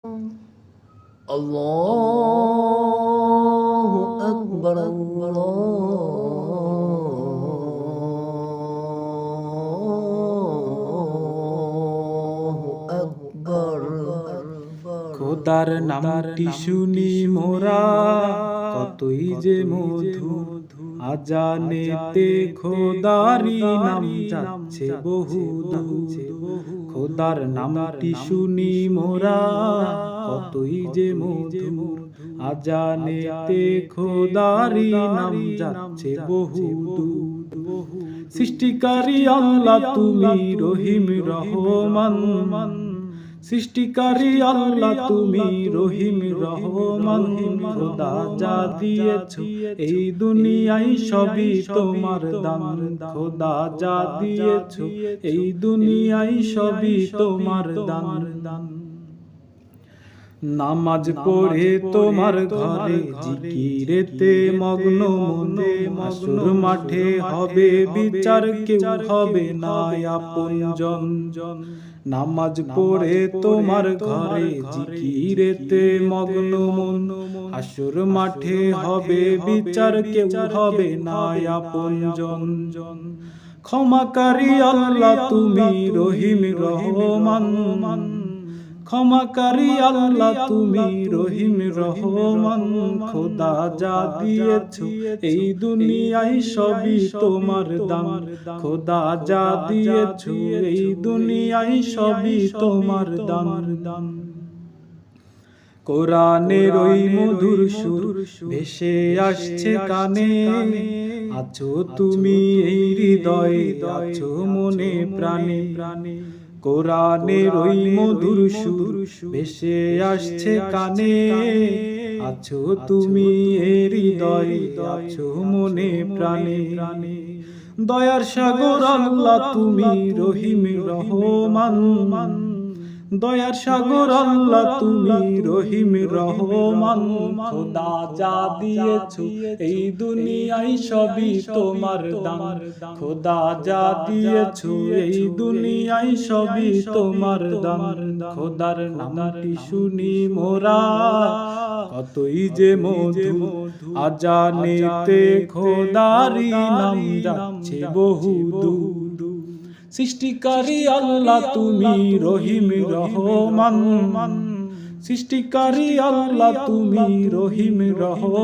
আল্লাহু আকবার, আল্লাহু আকবার। খোদার নামটি শুনি মোরা কতই যে মধু, আজানেতে খোদারি নাম যাচ্ছে বহু দূর। খোদার নামটি শুনি মোরা কতই যে মধু, আজানেতে খোদারি নাম যাচ্ছে বহু দূর। সৃষ্টিকারী আল্লাহ তুমি রহিম রহমান, সৃষ্টিকারী আল্লাহ তুমি রহিম রহমান। খোদা যা দিয়েছো এই দুনিয়ায় সবই তোমার দান, খোদা যা দিয়েছো এই দুনিয়ায় সবই তোমার দান। নামাজ পড়ে তোমার ঘরে জিকিরেতে মগ্ন মনে, হাসর মাঠে হবে বিচার, কেউ হবে না আপনজন। নামাজ পড়ে তোমার ঘরে জিকিরেতে মগ্ন মন, হাসর মাঠে হবে বিচার, কেউ হবে না আপনজন। ক্ষমাকারী আল্লাহ তুমি রহিম রহমান, ক্ষমাকারী আল্লাহ তুমি রহিম রহমান। খোদা যা দিয়েছো এই দুনিয়ায় সবই তোমার দান, খোদা যা দিয়েছো এই দুনিয়ায় সবই তোমার দান। কোরআনের ওই মধুর সুর ভেসে আসছে কানে, আছো তুমি এই হৃদয়ে, আছো মনে প্রাণে। কোরআনের ওই মধুর সুর ভেসে আসছে কানে, আছো তুমি এই হৃদয়ে, আছো মনে প্রাণে। দয়ার সাগর আল্লাহ তুমি রহিম রহমান, দয়ার সাগর আল্লাহ তুমি রহিম রহমান। খোদা যা দিয়েছো এই দুনিয়ায় সবই তোমার দান, খোদা যা দিয়েছো এই দুনিয়ায় সবই তোমার দান। খোদার নামটি শুনি মোরা কতই যে মধু, আজানেতে খোদারি নাম যাচ্ছে বহু দূর। সৃষ্টিকারী আল্লাহ তুমি রহিম রহমান, সৃষ্টিকারী আল্লাহ তুমি রহিম রহমান।